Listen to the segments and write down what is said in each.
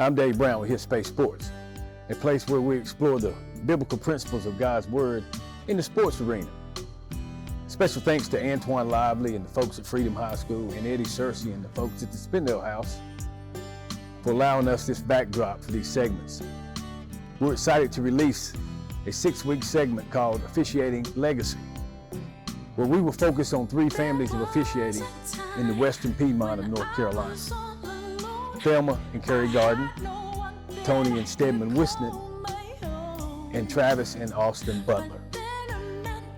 I'm Dave Brown with Space Sports, a place where we explore the biblical principles of God's Word in the sports arena. Special thanks to Antoine Lively and the folks at Freedom High School and Eddie Searcy and the folks at the Spindale House for allowing us this backdrop for these segments. We're excited to release a 6-week segment called Officiating Legacy, where we will focus on 3 families of officiating in the Western Piedmont of North Carolina. Thelma and Kerry Garden, Tony and Stedman Whisnant, and Travis and Austin Butler.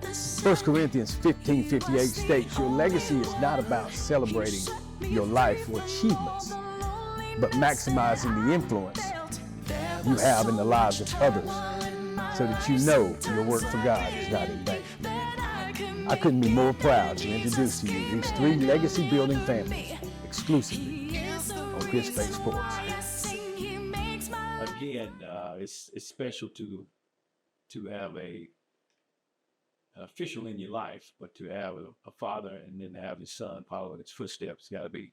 1 Corinthians 15:58 states, your legacy is not about celebrating your life or achievements, but maximizing the influence you have in the lives of others so that you know your work for God is not in vain. I couldn't be more proud to introduce to you these 3 legacy-building families exclusively on Space Sports. Again, it's special to have an official in your life, but to have a father and then have his son follow in his footsteps got to be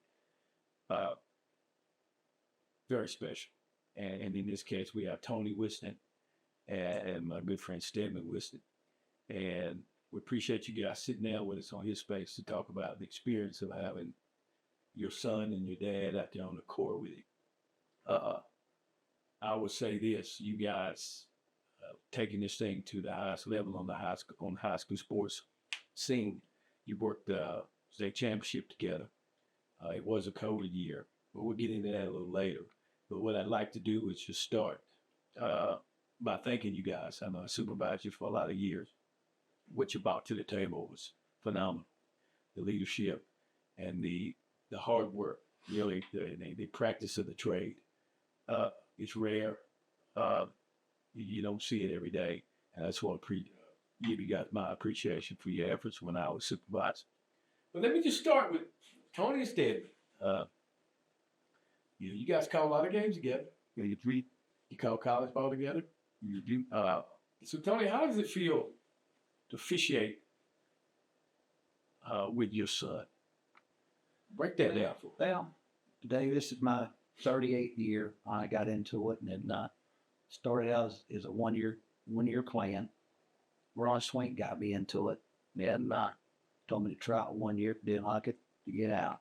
very special. And in this case, we have Tony Whisnant and my good friend Stedman Whisnant. And we appreciate you guys sitting down with us on His Space to talk about the experience of having your son and your dad out there on the court with you. I would say this, you guys taking this thing to the highest level on the high school sports scene. You worked the state championship together. It was a COVID year, but we'll get into that a little later. But what I'd like to do is just start by thanking you guys. I know I supervised you for a lot of years. What you brought to the table was phenomenal. The leadership and the hard work, really, the practice of the trade. It's rare. You don't see it every day. And that's what give you guys my appreciation for your efforts when I was supervisor. But let me just start with Tony and Stedman. You guys call a lot of games together. You call college ball together. You do. So Tony, how does it feel to officiate with your son? Break that down for me. Well, today this is my 38th year. I got into it and started out as a one year plan. Ron Swink got me into it and told me to try it 1 year. Didn't like it, to get out.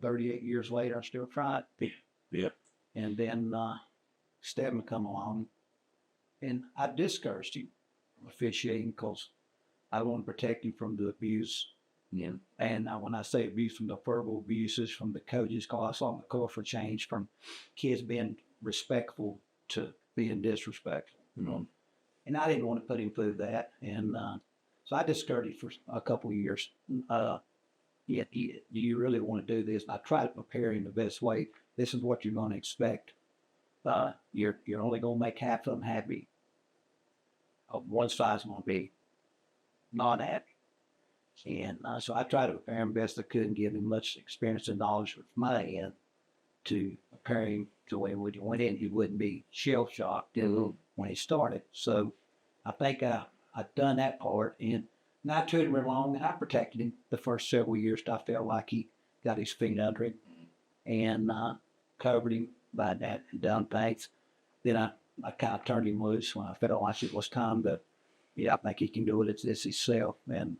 38 years later, I still tried. Yeah. And then Stedman come along, and I discouraged him from officiating because I want to protect him from the abuse. Yeah. And when I say abuse, from the verbal abuses from the coaches, because I saw the culture change from kids being respectful to being disrespectful. Mm-hmm. And I didn't want to put him through that. And so I discouraged him for a couple of years. Do you really want to do this? And I tried to prepare him the best way. This is what you're going to expect. You're only going to make half of them happy. One side's going to be not happy. And so I tried to prepare him best I could and give him much experience and knowledge from my end to prepare him to when he went in, he wouldn't be shell-shocked when he started. So I think I've done that part. And I took him along and I protected him the first several years till I felt like he got his feet under him and covered him by that and done things. Then I kind of turned him loose when I felt like it was time to, I think he can do it. It's himself. And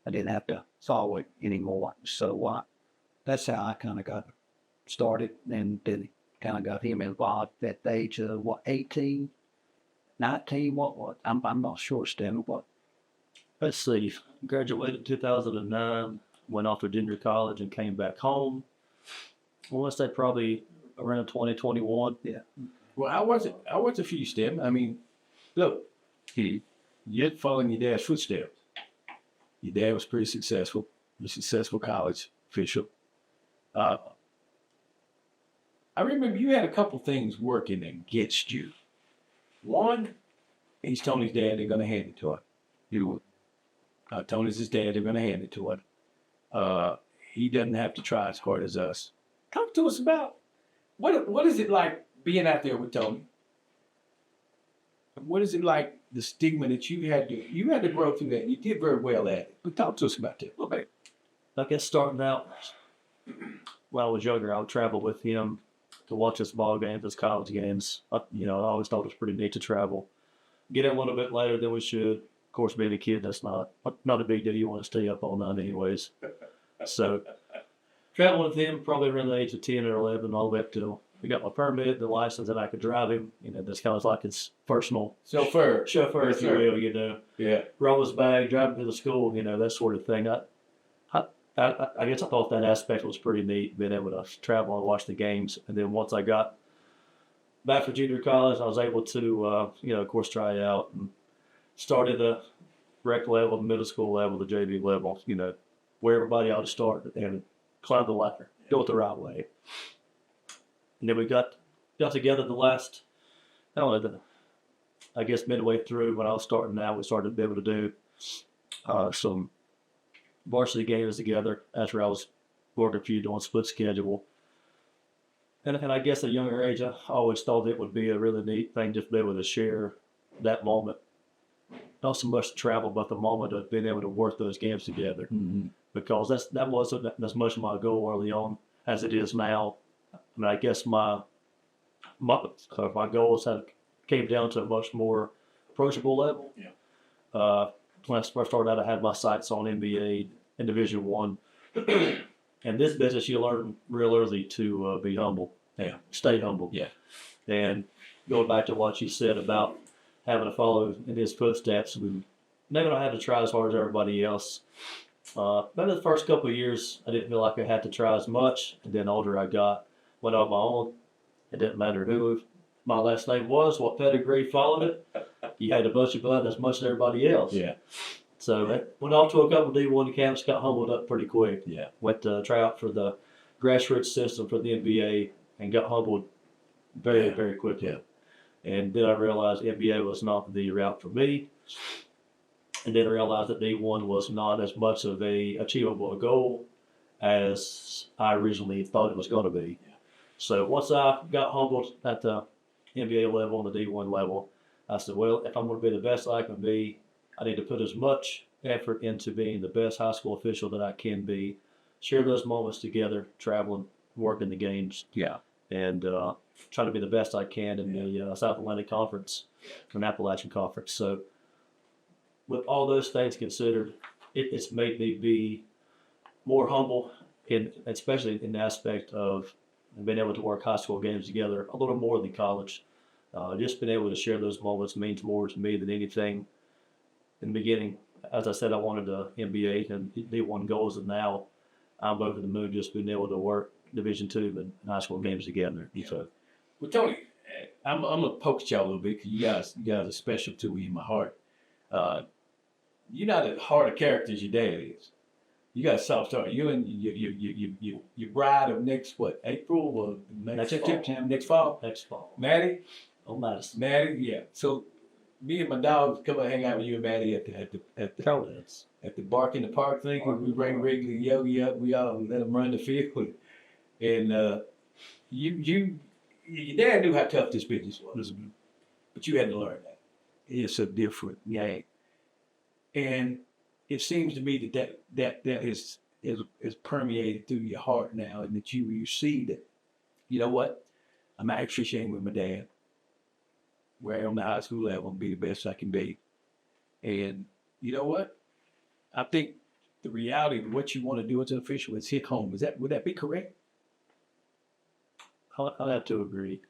I didn't have to follow it anymore. So that's how I kind of got started, and then kind of got him involved at the age of, 18, 19, what? I'm not sure, Stan, what? Let's see. Graduated in 2009, went off to junior college and came back home. Well, let's say probably around 2021. Yeah. Well, how was it for you, Stedman? I mean, look, you're following your dad's footsteps. Your dad was pretty successful. You're a successful college official. I remember you had a couple things working against you. One, he's Tony's dad. They're going to hand it to him. Tony's his dad. They're going to hand it to him. He doesn't have to try as hard as us. Talk to us about what is it like being out there with Tony? What is it like, the stigma that you had to grow through that? You did very well at it. But talk to us about that a little bit. I guess starting out when I was younger, I would travel with him to watch his ball games, his college games. I always thought it was pretty neat to travel. Get in a little bit later than we should. Of course, being a kid, that's not a big deal. You want to stay up all night anyways. So traveling with him probably around the age of 10 or 11, all the way up till we got my permit, the license, and I could drive him. That's kind of like his personal chauffeur, if you will. Yeah. Roll his bag, drive him to the school, that sort of thing. I guess I thought that aspect was pretty neat, being able to travel and watch the games. And then once I got back for junior college, I was able to, of course, try it out and started the rec level, the middle school level, the JV level, where everybody ought to start and climb the ladder, do it the right way. And then we got together the last, I guess midway through when I was starting out, we started to be able to do some varsity games together after I was working for you doing split schedule. And I guess at a younger age, I always thought it would be a really neat thing just to be able to share that moment. Not so much the travel, but the moment of being able to work those games together. Mm-hmm. Because that wasn't as much of my goal early on as it is now. I mean, I guess my goals came down to a much more approachable level. Yeah. When I first started out, I had my sights on NBA and Division One. And this business, you learn real early to be humble. Yeah. Stay humble. Yeah. And going back to what you said about having to follow in his footsteps, maybe I had to try as hard as everybody else. Maybe the first couple of years, I didn't feel like I had to try as much. And then the older I got, went on my own. It didn't matter who my last name was, what pedigree followed it. You had to bust your butt as much as everybody else. Yeah. So went off to a couple of D1 camps, got humbled up pretty quick. Yeah. Went to try out for the grassroots system for the NBA and got humbled very, very quickly. Yeah. And then I realized NBA was not the route for me. And then I realized that D1 was not as much of a achievable goal as I originally thought it was going to be. Yeah. So once I got humbled at the NBA level and the D1 level, I said, well, if I'm going to be the best I can be, I need to put as much effort into being the best high school official that I can be, share those moments together, traveling, working the games, and try to be the best I can in the South Atlantic Conference and Appalachian Conference. So with all those things considered, it's made me be more humble, especially in the aspect of being able to work high school games together a little more than college. Just being able to share those moments means more to me than anything. In the beginning, as I said, I wanted the NBA and D1 goals, and now I'm over the moon just being able to work Division II and high school games together. Yeah. So, well, Tony, I'm gonna poke at y'all a little bit because you guys are special to me in my heart. You're not as hard a character as your dad is. You got a soft start. You and your bride of next April or next fall? Next fall. Maddie? Oh, Madison. Maddie, yeah. So me and my dogs come and hang out with you and Maddie at the bark in the park thing. We bring Wrigley, Yogi up. We all let them run the field. And your dad knew how tough this business was, but you had to learn that. It's a different game. And it seems to me that is permeated through your heart now, and that you see that, you know what, I'm actually sharing with my dad where I'm on the high school level and be the best I can be. And you know what? I think the reality of what you want to do as an official is hit home. Would that be correct? I'll have to agree.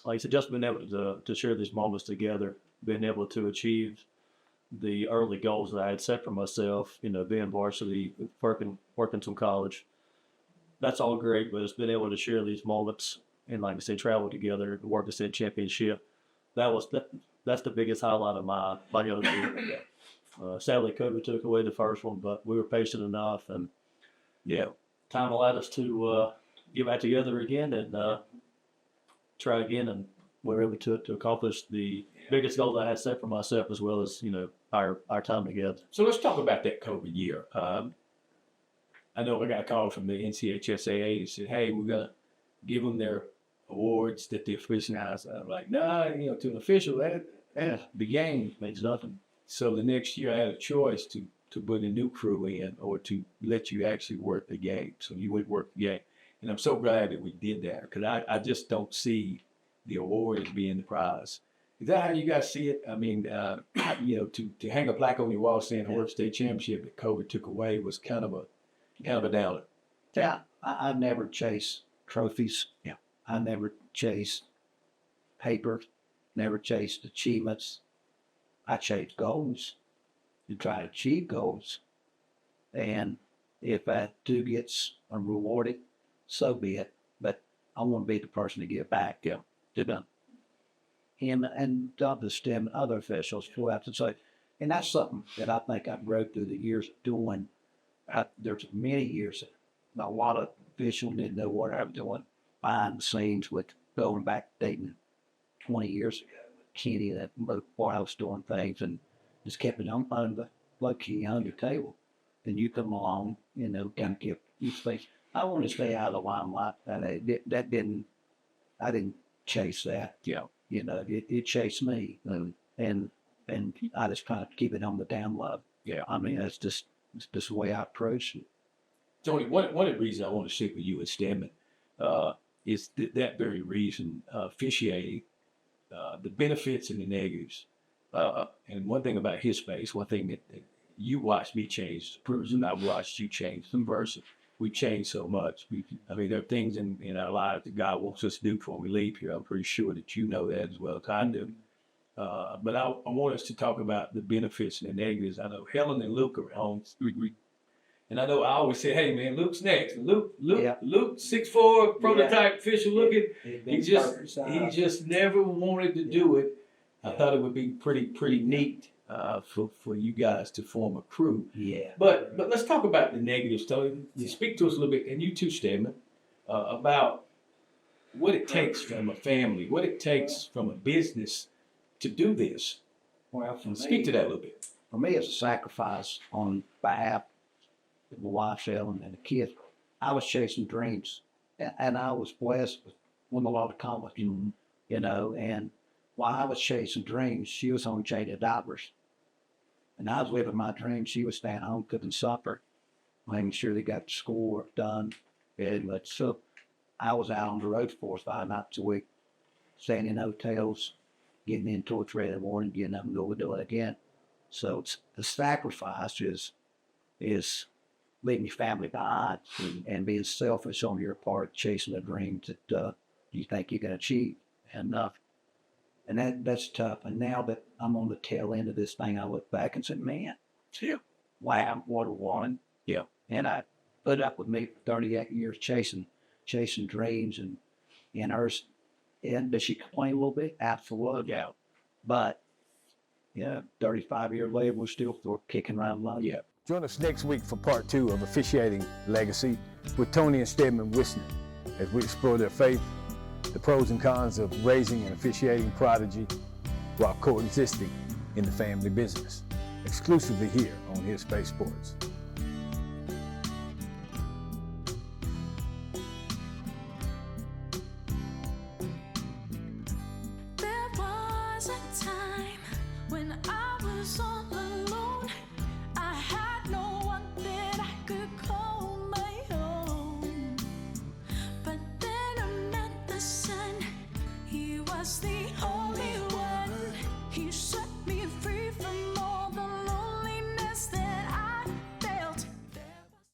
Like I said, just being able to share these moments together, being able to achieve the early goals that I had set for myself, being varsity, working some college, that's all great, but it's been able to share these moments and, like I said, travel together, work the state championship. That's the biggest highlight of my young career. Sadly, COVID took away the first one, but we were patient enough, and time allowed us to get back together again and try again, and we were able to accomplish the biggest goal that I had set for myself, as well as our time together. So let's talk about that COVID year. I know I got a call from the NCHSAA that said, "Hey, we're gonna give them their awards that the official has." I'm like, "Nah, to an official, the game means nothing." So the next year, I had a choice to put a new crew in or to let you actually work the game. So you would work the game. And I'm so glad that we did that because I just don't see the award as being the prize. Is that how you guys see it? I mean, to hang a plaque on your wall saying Horse State Championship that COVID took away was kind of a downer. Yeah, I never chase trophies. Yeah, I never chase paper, never chased achievements. I chase goals and try to achieve goals. And if I do get rewarded, so be it. But I want to be the person to give back to them. And the STEM and other officials throughout the state. And that's something that I think I've grown through the years of doing. There's many years that a lot of officials didn't know what I was doing behind the scenes with going back dating 20 years ago with Kenny, that boy I was doing things and just kept it on the low key on your table. Then you come along, kind of give you space. I want to stay out of the limelight. I didn't chase that. Yeah. It chased me, and I just try to keep it on the down low. Yeah. I mean, it's just the way I approach it. Tony, one of the reasons I want to stick with you at Stedman is that very reason, officiating, the benefits and the negatives. And one thing about his space, one thing that you watched me change as a person, I watched you change some versa. We changed so much. There are things in our lives that God wants us to do before we leave here. I'm pretty sure that you know that as well as I do. But I want us to talk about the benefits and the negatives. I know Helen and Luke are on. And I know I always say, hey, man, Luke's next. Luke, 6'4", prototype official looking. He just never wanted to do it. I thought it would be pretty neat for you guys to form a crew. Yeah. But let's talk about the negatives, Tony. Speak to us a little bit, and you too, Stedman, about what it takes from a family, what it takes from a business to do this. Well, speak to that a little bit. For me, it's a sacrifice on behalf of my wife, Ellen, and the kids. I was chasing dreams, and I was blessed with a lot of accomplishments, and while I was chasing dreams, she was on changing diapers. And I was living my dream. She was staying home cooking supper, making sure they got the schoolwork done. So I was out on the road 4 or 5 nights a week, staying in hotels, getting in till 3 in the morning, getting up and go do it again. So the sacrifice is leaving your family behind and being selfish on your part, chasing a dream that you think you can achieve. And that's tough. And now that I'm on the tail end of this thing, I look back and say, man, wow, what a woman. Yeah. And I put up with me for 38 years chasing dreams and hers. And does she complain a little bit? Absolutely. Yeah. But 35 years later, we're still kicking around love. Yeah. Join us next week for part 2 of Officiating Legacy with Tony and Stedman Whisnant as we explore their faith, the pros and cons of raising an officiating prodigy while coexisting in the family business, exclusively here on His Space Sports. There was a time when I was all alone. I had no one that I could call my own. But then I met the sun. He was the